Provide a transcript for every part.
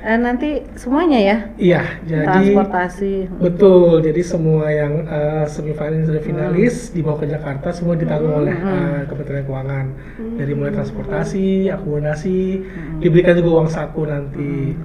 Nanti semuanya ya? Iya, jadi Transportasi. betul. Jadi semua yang semifinalis dan finalis dibawa ke Jakarta semua ditanggung oleh Kementerian Keuangan. Dari mulai transportasi, akomodasi, diberikan juga uang saku nanti.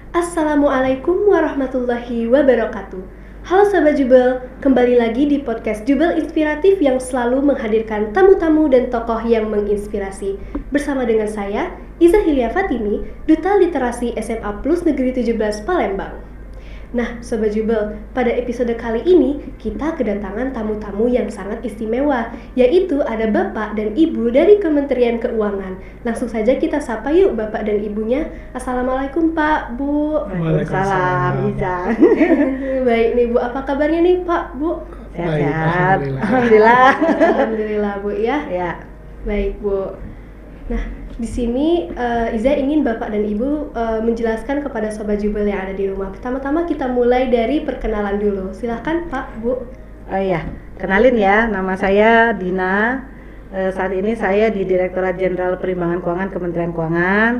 Assalamualaikum warahmatullahi wabarakatuh. Halo Sobat Jubel, kembali lagi di podcast Jubel Inspiratif yang selalu menghadirkan tamu-tamu dan tokoh yang menginspirasi. Bersama dengan saya, Iza Hilya Fatimi, Duta Literasi SMA Plus Negeri 17 Palembang. Nah, Sobat Jubel, pada episode kali ini kita kedatangan tamu-tamu yang sangat istimewa, yaitu ada Bapak dan Ibu dari Kementerian Keuangan. Langsung saja kita sapa yuk Bapak dan Ibunya. Assalamualaikum Pak, Bu. Waalaikumsalam, Iza. Baik nih Bu, apa kabarnya nih Pak, Bu? Sehat-sehat. Baik, Alhamdulillah. Alhamdulillah Bu ya. Ya. Baik Bu. Nah, di sini Iza ingin Bapak dan Ibu menjelaskan kepada Sobat Jubel yang ada di rumah. Pertama-tama kita mulai dari perkenalan dulu. Silahkan Pak, Bu. Oh iya, kenalin ya, nama saya Dina. Saat ini saya di Direktorat Jenderal Perimbangan Keuangan Kementerian Keuangan.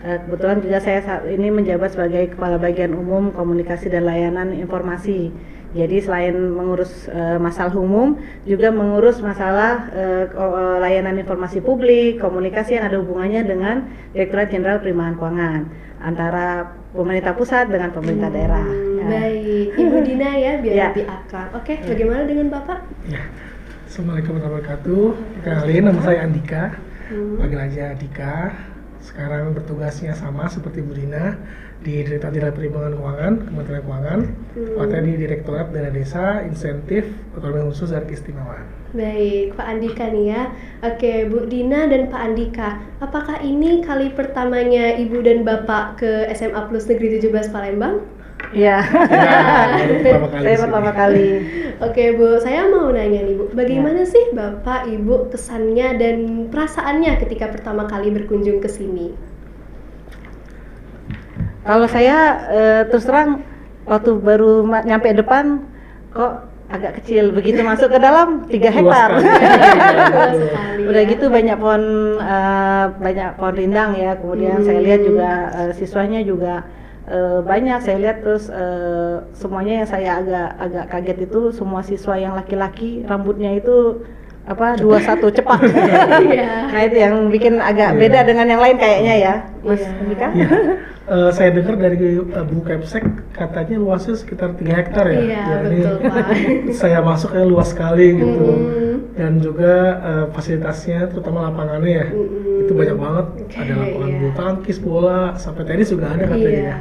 Kebetulan juga saya saat ini menjabat sebagai Kepala Bagian Umum Komunikasi dan Layanan Informasi. Jadi selain mengurus masalah umum, juga mengurus masalah layanan informasi publik, komunikasi yang ada hubungannya dengan Direktorat Jenderal Perimbangan Keuangan antara pemerintah pusat dengan pemerintah daerah. Ya. Baik, Ibu Dina ya, biar Ya. lebih akrab. Oke, bagaimana dengan Bapak? Ya. Assalamualaikum warahmatullahi wabarakatuh. Kenalin, nama saya Andika. Panggil aja Andika. Sekarang bertugasnya sama seperti Bu Dina di Direktorat Jenderal Perimbangan Keuangan, Kementerian Keuangan. Tepatnya di Direktorat Dana Desa, Insentif, Otonomi Khusus dan Keistimewaan. Baik, Pak Andika nih ya. Oke, Bu Dina dan Pak Andika, apakah ini kali pertamanya Ibu dan Bapak ke SMA Plus Negeri 17 Palembang? Iya. Ya, baru pertama kali Saya sih. pertama kali. Oke Bu, saya mau nanya nih Bu, bagaimana sih Bapak Ibu kesannya dan perasaannya ketika pertama kali berkunjung ke sini? Kalau saya terus terang waktu baru nyampe depan kok agak kecil, begitu masuk ke dalam 3 hektar. Sekali Udah ya. gitu banyak pohon rindang ya. Kemudian saya lihat juga siswanya juga banyak. Saya lihat terus semuanya yang saya agak kaget itu semua siswa yang laki-laki rambutnya itu 21 cepak. Iya. Nah itu yang bikin agak beda dengan yang lain kayaknya ya, Mas Iya. Andika. Iya. Saya dengar dari Bu Kepsek katanya luasnya sekitar 3 hektar ya. Iya, Jadi betul, Pak. saya masuk kayak luas sekali gitu. Hmm. Dan juga fasilitasnya terutama lapangannya ya. Itu banyak banget. Ada lapangan iya. bulu tangkis, bola, sampai tenis juga ada katanya. Iya. Ya.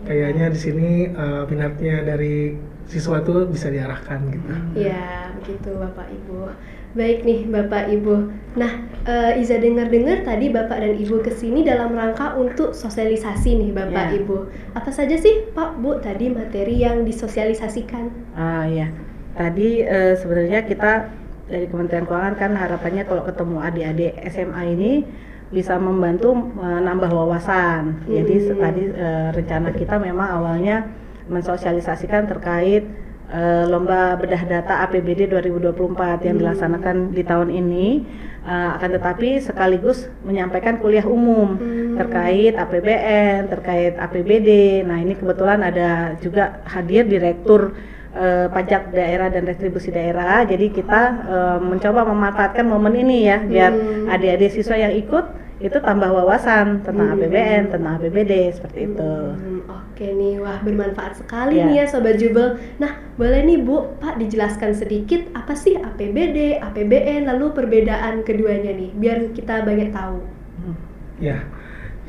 Kayaknya di sini minatnya dari siswa itu bisa diarahkan gitu. Ya, begitu Bapak Ibu. Baik nih Bapak Ibu. Nah, Iza dengar-dengar tadi Bapak dan Ibu kesini dalam rangka untuk sosialisasi nih Bapak Ya. Ibu. Apa saja sih Pak Bu tadi materi yang disosialisasikan? Ya, tadi sebenarnya kita dari Kementerian Keuangan kan harapannya kalau ketemu adik-adik SMA ini bisa membantu menambah wawasan. Jadi tadi rencana kita memang awalnya mensosialisasikan terkait lomba bedah data APBD 2024 yang dilaksanakan di tahun ini, akan tetapi sekaligus menyampaikan kuliah umum terkait APBN, terkait APBD. Nah ini kebetulan ada juga hadir Direktur Pajak Daerah dan Retribusi Daerah. Jadi kita mencoba memanfaatkan momen ini ya, biar adik-adik siswa yang ikut itu tambah wawasan tentang APBN, tentang APBD seperti itu. Oke nih, wah bermanfaat sekali Ya. nih ya Sobat Jubel. Nah, boleh nih Bu, Pak dijelaskan sedikit apa sih APBD, APBN, lalu perbedaan keduanya nih, biar kita banyak tahu. Ya,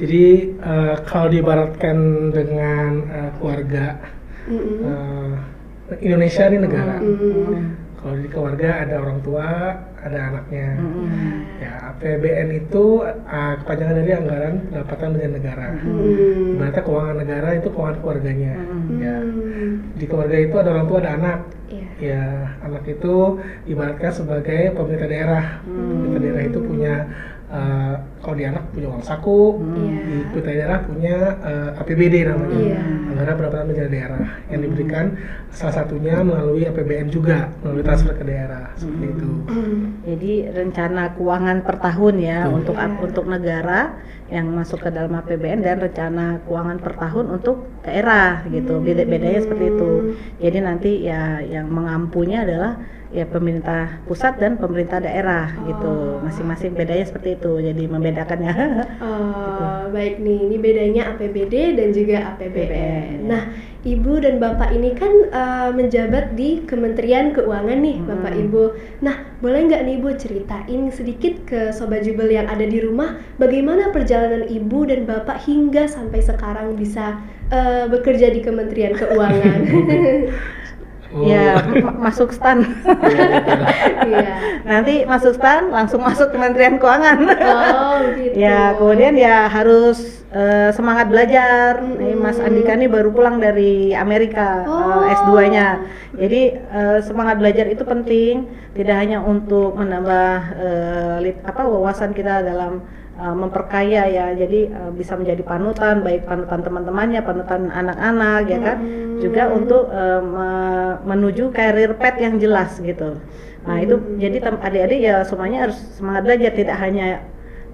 jadi kalau diibaratkan dengan keluarga, Indonesia ini negara. Kalau di keluarga ada orang tua, ada anaknya. Ya, APBN itu kepanjangan dari Anggaran Pendapatan Belanja Negara. Ibaratnya keuangan negara itu keuangan keluarganya. Ya, di keluarga itu ada orang tua, ada anak. Iya. Ya, anak itu ibaratkan sebagai pemerintah daerah. Pemerintah daerah itu punya Kalau di anak punya uang saku, di pemerintah daerah punya APBD namanya, anggaran pendapatan belanja daerah yang diberikan salah satunya melalui APBN juga, melalui transfer ke daerah seperti itu. Jadi rencana keuangan per tahun ya untuk negara yang masuk ke dalam APBN dan rencana keuangan per tahun untuk daerah gitu. Bedanya seperti itu. Jadi nanti ya yang mengampunya adalah ya pemerintah pusat dan pemerintah daerah gitu. Masing-masing bedanya seperti itu. Jadi membedakannya. Gitu. Baik nih, ini bedanya APBD dan juga APBN. Nah, Ibu dan Bapak ini kan menjabat di Kementerian Keuangan nih, Bapak Ibu. Nah, boleh nggak nih Ibu ceritain sedikit ke Sobat Jubel yang ada di rumah, bagaimana perjalanan Ibu dan Bapak hingga sampai sekarang bisa bekerja di Kementerian Keuangan? Ya, masuk stan. Nanti masuk stan, langsung masuk Kementerian Keuangan. Gitu. Ya, kemudian ya harus semangat belajar. Mas Andika nih baru pulang dari Amerika S2-nya. Jadi semangat belajar itu penting, tidak hanya untuk menambah wawasan kita dalam memperkaya ya, jadi bisa menjadi panutan, baik panutan teman-temannya, panutan anak-anak ya kan, juga untuk menuju karir path yang jelas gitu. Nah itu jadi adik-adik ya semuanya harus semangat belajar, tidak hanya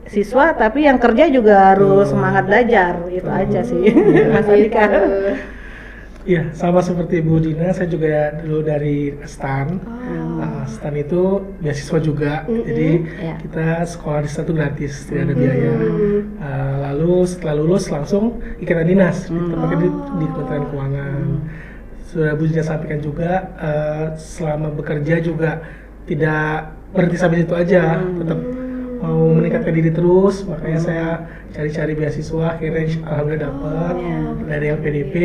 siswa tapi yang kerja juga harus semangat belajar, itu aja sih Mas Andika. Iya, sama seperti Bu Dina, saya juga dulu dari STAN. STAN itu beasiswa juga, jadi kita sekolah di STAN itu gratis, tidak ada biaya. Lalu setelah lulus langsung ikatan dinas, ditempatkan di Kementerian Keuangan. Sudah Bu Dina sampaikan juga, selama bekerja juga tidak berhenti sampai situ aja, tetap mau meningkatkan diri terus, makanya saya cari-cari beasiswa, akhirnya alhamdulillah dapat dari LPDP.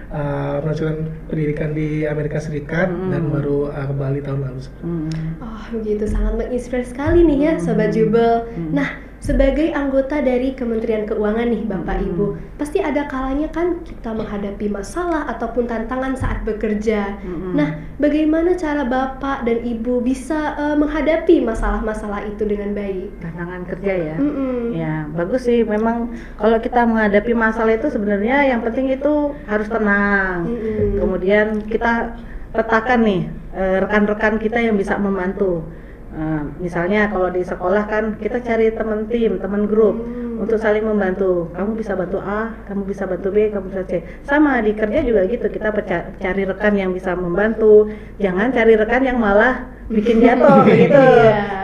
Melanjutkan pendidikan di Amerika Serikat dan baru kembali tahun lalu. Begitu, sangat menginspirasi sekali nih ya Sobat Jubel. Nah, sebagai anggota dari Kementerian Keuangan nih Bapak Ibu, pasti ada kalanya kan kita menghadapi masalah ataupun tantangan saat bekerja. Nah, bagaimana cara Bapak dan Ibu bisa menghadapi masalah-masalah itu dengan baik? Tantangan kerja ya. Ya, bagus sih memang kalau kita menghadapi masalah itu sebenarnya yang penting itu harus tenang. Kemudian kita petakan nih rekan-rekan kita yang bisa membantu. Misalnya kalau di sekolah kan kita cari teman grup untuk saling membantu. Kamu bisa bantu A, kamu bisa bantu B, kamu bisa C. Sama di kerja juga gitu, kita cari rekan yang bisa membantu. Jangan cari rekan yang malah bikin jatuh gitu.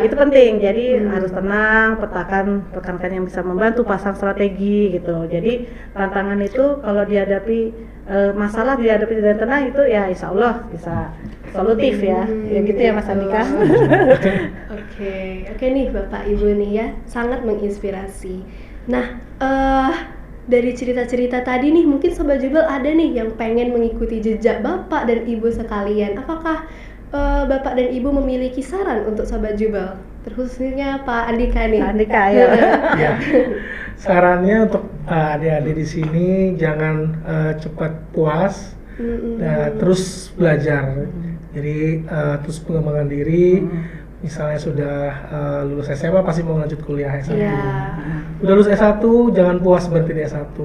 Itu penting. Jadi harus tenang, petakan rekan-rekan yang bisa membantu, pasang strategi gitu. Jadi tantangan itu kalau dihadapi masalah dihadapi dengan tenang itu ya insya Allah bisa solutif ya gitu ya Mas Andika. Oke nih Bapak Ibu nih ya, sangat menginspirasi. Nah, dari cerita-cerita tadi nih mungkin Sobat Jubel ada nih yang pengen mengikuti jejak Bapak dan Ibu sekalian. Apakah Bapak dan Ibu memiliki saran untuk Sobat Jubel? Terkhususnya Pak Andika nih. Andika ya. Sarannya untuk adik-adik di sini jangan cepat puas, terus belajar. Jadi terus pengembangan diri. Misalnya sudah lulus SMA pasti mau lanjut kuliah S1. Udah lulus S1 jangan puas berhenti di S1.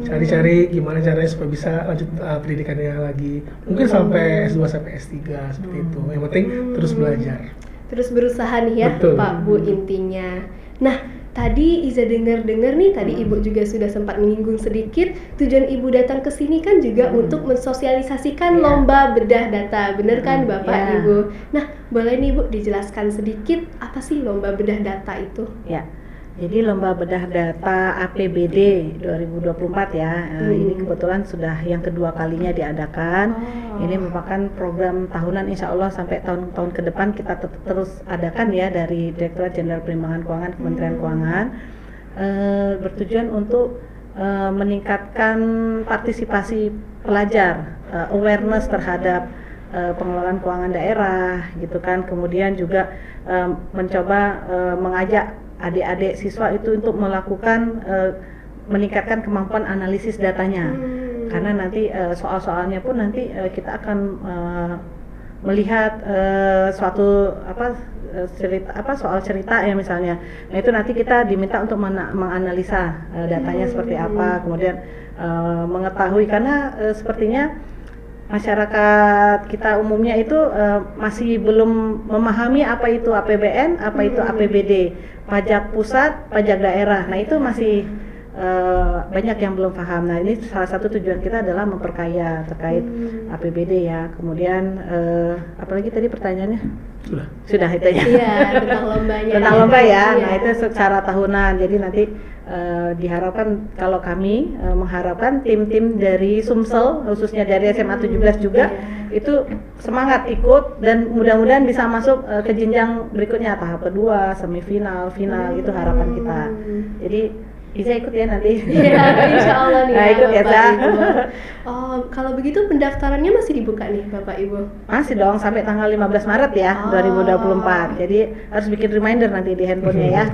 Cari-cari gimana caranya supaya bisa lanjut pendidikannya lagi. Mungkin sampai S2 sampai S3 seperti itu. Yang penting terus belajar. Terus berusaha nih ya. Betul. Pak Bu intinya. Nah, tadi Iza dengar nih, tadi Ibu juga sudah sempat menyinggung sedikit, tujuan Ibu datang ke sini kan juga untuk mensosialisasikan lomba bedah data, bener kan Bapak Ibu? Nah, boleh nih Ibu dijelaskan sedikit apa sih lomba bedah data itu? Ya, jadi lomba bedah data APBD 2024 ya, ini kebetulan sudah yang kedua kalinya diadakan. Ini merupakan program tahunan, insya Allah sampai tahun-tahun ke depan kita terus adakan ya dari Direktorat Jenderal Perimbangan Keuangan Kementerian Keuangan, bertujuan untuk meningkatkan partisipasi pelajar, awareness terhadap pengelolaan keuangan daerah gitu kan. Kemudian juga mencoba mengajak adik-adik siswa itu untuk melakukan meningkatkan kemampuan analisis datanya. Karena nanti soal-soalnya pun nanti kita akan melihat suatu soal cerita ya misalnya. Nah itu nanti kita diminta untuk menganalisa datanya seperti apa, kemudian mengetahui karena sepertinya masyarakat kita umumnya itu masih belum memahami apa itu APBN, apa itu APBD, pajak pusat, pajak daerah. Nah itu masih banyak yang belum paham. Nah ini salah satu tujuan kita adalah memperkaya terkait APBD ya. Kemudian apalagi tadi pertanyaannya? Sudah itu ya. Iya, tentang lombanya. Tentang lomba ya. Iya. Nah itu secara tahunan. Jadi nanti diharapkan kalau kami mengharapkan tim-tim dari Sumsel khususnya dari SMA 17 juga itu semangat ikut dan mudah-mudahan bisa masuk ke jenjang berikutnya tahap kedua, semifinal, final itu harapan kita. Jadi bisa ikut ya nanti. Iya, insya Allah nih. Nah, ikut ya, Bapak Ibu. Oh, kalau begitu pendaftarannya masih dibuka nih Bapak Ibu? Masih dong sampai tanggal 15 Maret ya 2024. Jadi harus bikin reminder nanti di handphonenya ya.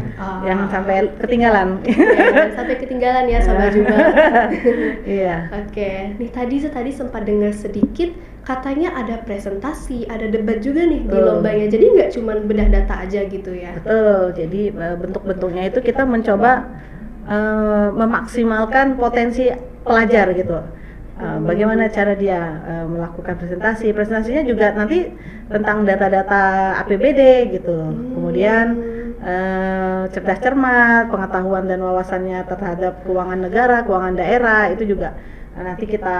Jangan sampai ketinggalan. Jangan sampai ketinggalan ya Sobat Jubel. Iya. Oke, nih tadi sempat dengar sedikit katanya ada presentasi, ada debat juga nih di lombanya. Jadi nggak cuma bedah data aja gitu ya? Betul. Jadi bentuk-bentuknya itu kita mencoba memaksimalkan potensi pelajar gitu. Bagaimana cara dia melakukan presentasinya juga nanti tentang data-data APBD gitu. Kemudian cerdas cermat, pengetahuan dan wawasannya terhadap keuangan negara, keuangan daerah itu juga nanti kita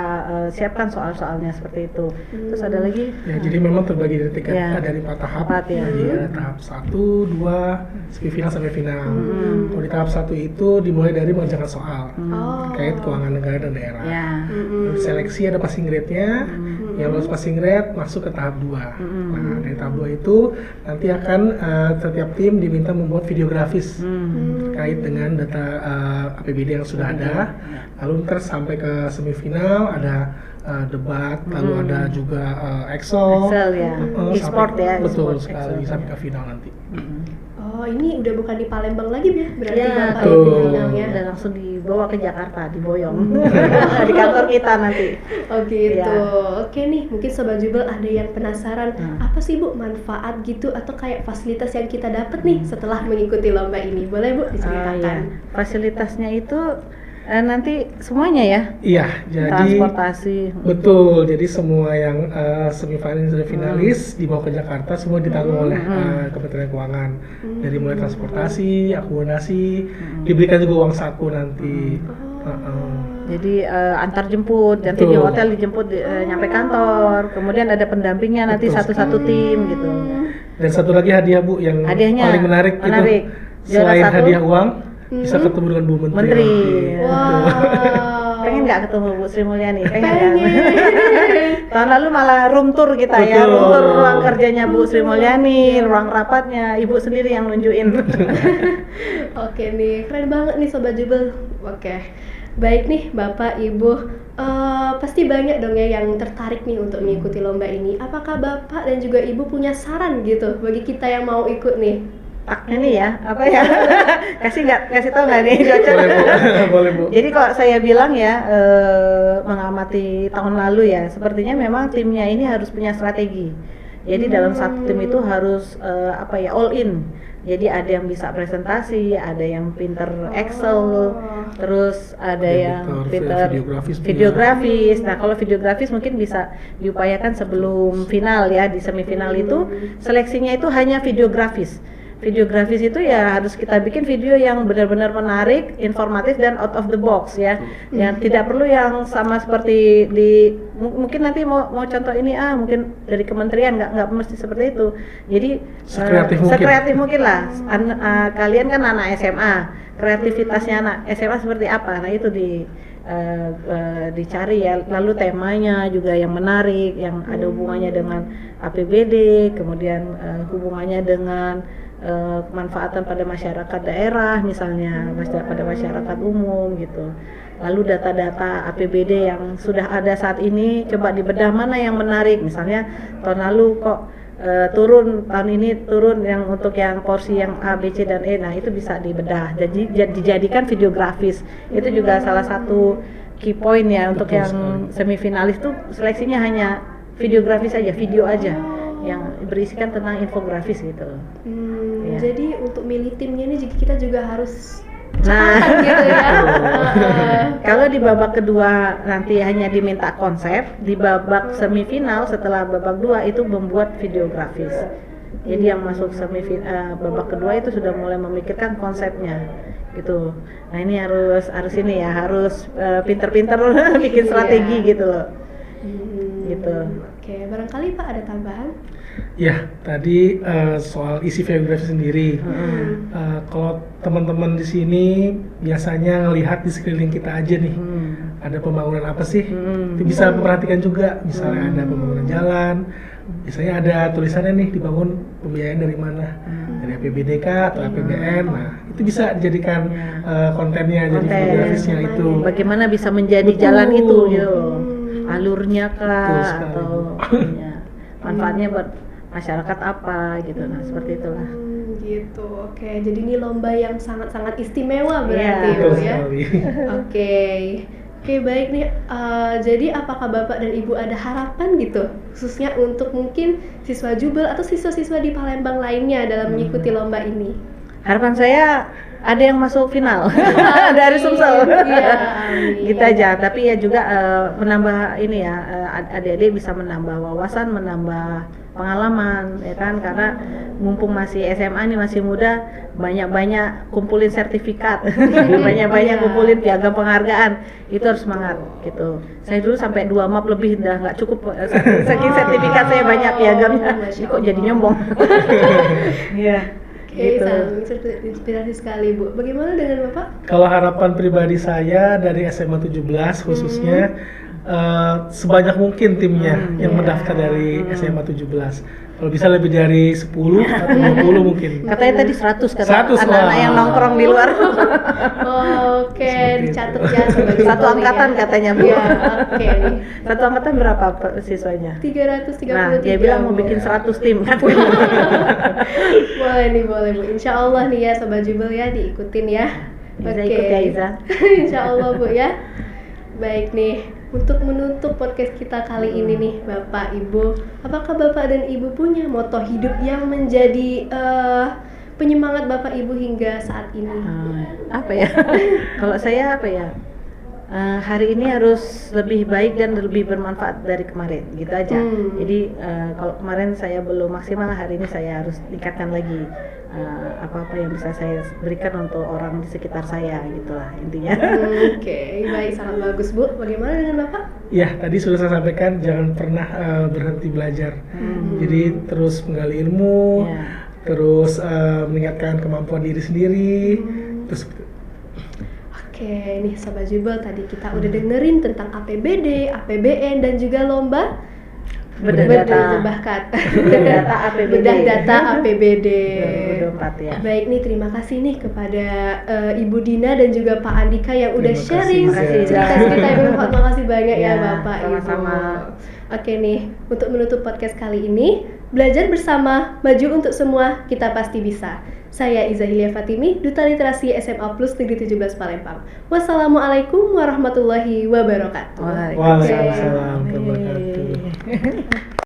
siapkan soal-soalnya seperti itu. Terus ada lagi? Ya, jadi memang terbagi dari dari 4 tahap. Ya. Jadi ada tahap 1, 2, semifinal sampai final. Kalau di tahap 1 itu dimulai dari mengerjakan soal terkait keuangan negara dan daerah. Ya. Lalu seleksi ada passing grade-nya. Yang lulus passing grade masuk ke tahap 2. Nah, dari tahap 2 itu nanti akan setiap tim diminta membuat video grafis terkait dengan data APBD yang sudah ada. Lalu sampai ke semifinal ada debat, lalu ada juga Excel ya, e-sport ya. Betul sekali, sampai ke final nanti. Oh, ini udah bukan di Palembang lagi ya? Berarti ya, Bapak Ibu finalnya. Udah langsung dibawa ke Jakarta, diboyong di kantor kita nanti. Oh gitu. Ya. Oke nih, mungkin Sobat Jubel ada yang penasaran apa sih Bu manfaat gitu atau kayak fasilitas yang kita dapat nih setelah mengikuti lomba ini? Boleh Bu diceritakan? Fasilitasnya itu nanti semuanya ya? Iya, jadi transportasi. Betul, jadi semua yang semifinalis dan finalis dibawa ke Jakarta semua ditanggung oleh Kementerian Keuangan. Dari mulai transportasi, akomodasi, diberikan juga uang saku nanti. Jadi antar jemput, nanti di hotel dijemput nyampe kantor. Kemudian ada pendampingnya nanti satu-satu tim gitu. Dan satu lagi hadiah Bu yang paling menarik. Itu selain hadiah uang bisa ketemu dengan Bu Menteri. Wow. Pengen nggak ketemu Bu Sri Mulyani? Pengen. Tahun lalu malah room tour kita ya, room tour ruang kerjanya Bu Sri Mulyani, ruang rapatnya Ibu sendiri yang nunjukin. Oke nih, keren banget nih Sobat Jubel. Oke, baik nih Bapak Ibu, pasti banyak dong ya yang tertarik nih untuk mengikuti lomba ini. Apakah Bapak dan juga Ibu punya saran gitu bagi kita yang mau ikut nih? Ini ya, apa ya? kasih tau nggak nih? Boleh Bu. Jadi kalau saya bilang ya, mengamati tahun lalu ya, sepertinya memang timnya ini harus punya strategi. Jadi dalam satu tim itu harus all in. Jadi ada yang bisa presentasi, ada yang pinter Excel, terus ada yang pinter videografis. Nah kalau videografis mungkin bisa diupayakan sebelum final ya, di semifinal itu seleksinya itu hanya videografis. Videografis itu ya harus kita bikin video yang benar-benar menarik, informatif dan out of the box ya. Yang tidak perlu yang sama seperti di mungkin nanti mau contoh ini mungkin dari kementerian nggak mesti seperti itu. Jadi sekreatif mungkin lah. Kalian kan anak SMA, kreativitasnya anak SMA seperti apa? Nah itu dicari ya. Lalu temanya juga yang menarik, yang ada hubungannya dengan APBD, kemudian hubungannya dengan kemanfaatan pada masyarakat daerah misalnya, pada masyarakat umum gitu. Lalu data-data APBD yang sudah ada saat ini coba dibedah mana yang menarik, misalnya tahun lalu kok turun, tahun ini turun yang untuk yang porsi yang A, B, C dan E. Nah itu bisa dibedah, jadi dijadikan videografis. Itu juga salah satu key point ya. Untuk yang semifinalis tuh seleksinya hanya videografis aja, video aja. yang berisikan tentang infografis gitu. Ya. Jadi untuk milih timnya ini kita juga harus Nah, gitu ya. kalau di babak kedua nanti hanya diminta konsep, di babak semifinal setelah babak 2 itu membuat videografis. Jadi yang masuk babak kedua itu sudah mulai memikirkan konsepnya gitu. Nah ini harus ini ya, harus pinter-pinter bikin strategi gitu loh. Gitu. Oke, barangkali Pak ada tambahan? Ya, tadi soal isi videografi sendiri. Kalau teman-teman di sini biasanya ngelihat di sekeliling kita aja nih, ada pembangunan apa sih? Itu bisa memperhatikan juga. Misalnya ada pembangunan jalan, biasanya ada tulisannya nih dibangun pembiayaan dari mana? Dari APBD kah atau APBN? Nah, itu bisa dijadikan kontennya, jadi videografisnya itu. Bagaimana bisa menjadi jalan itu gitu? Alurnya kah atau manfaatnya buat masyarakat apa gitu. Nah seperti itulah. Gitu. Oke, jadi ini lomba yang sangat-sangat istimewa berarti ya. Oke, baik nih. Jadi apakah Bapak dan Ibu ada harapan gitu, khususnya untuk mungkin siswa Jubel atau siswa-siswa di Palembang lainnya dalam mengikuti lomba ini? Harapan saya ada yang masuk final dari Sumsel. Gitu aja. Tapi ya juga menambah ini ya, adik-adik bisa menambah wawasan, menambah pengalaman ya kan, karena mumpung masih SMA nih, masih muda, banyak-banyak kumpulin sertifikat, banyak-banyak kumpulin piagam penghargaan, itu harus semangat gitu. Saya dulu sampai 2 map lebih udah nggak cukup, saking sertifikat saya banyak piagamnya. Ini kok jadi nyombong. Iya. Gitu. Sangat inspirasi sekali Bu. Bagaimana dengan Bapak? Kalau harapan pribadi saya dari SMA 17 khususnya, sebanyak mungkin timnya yang mendaftar dari SMA 17. Kalau bisa lebih dari 10 atau 20 mungkin. Katanya tadi 100 kata 100 anak-anak yang nongkrong di luar. Oke, dicatat ya sebagai satu angkatan ya. Katanya Bu. Ya, oke. Satu angkatan berapa siswanya? 333. Nah, dia bilang mau bikin 100 tim kan. Boleh nih, boleh Bu. Insya Allah nih ya Sobat Jubel ya, diikutin ya. Bisa ikut ya Iza. Insya Allah Bu ya. Baik nih, untuk menutup podcast kita kali ini nih Bapak Ibu, apakah Bapak dan Ibu punya moto hidup yang menjadi penyemangat Bapak Ibu hingga saat ini? Apa ya? Kalau saya apa ya? Hari ini harus lebih baik dan lebih bermanfaat dari kemarin, gitu aja. Jadi kalau kemarin saya belum maksimal, hari ini saya harus tingkatkan lagi apa-apa yang bisa saya berikan untuk orang di sekitar saya, gitulah intinya. Oke, baik, sangat bagus Bu. Bagaimana dengan Bapak? Ya, tadi sudah saya sampaikan, jangan pernah berhenti belajar. Jadi terus menggali ilmu, terus meningkatkan kemampuan diri sendiri. Terus Oke, nih Sobat Jubel, tadi kita udah dengerin tentang APBD, APBN, dan juga lomba bedah data APBD 2024 ya. Baik nih, terima kasih nih kepada Ibu Dina dan juga Pak Andika yang udah sharing cerita-cerita yang bermanfaat. Makasih banyak ya Bapak sama-sama. Ibu. Oke nih, untuk menutup podcast kali ini, belajar bersama, maju untuk semua, kita pasti bisa. Saya Iza Hilia Fatimi, Duta Literasi SMA Plus Negeri 17 Palembang. Wassalamualaikum warahmatullahi wabarakatuh. Waalaikumsalam warahmatullahi wabarakatuh.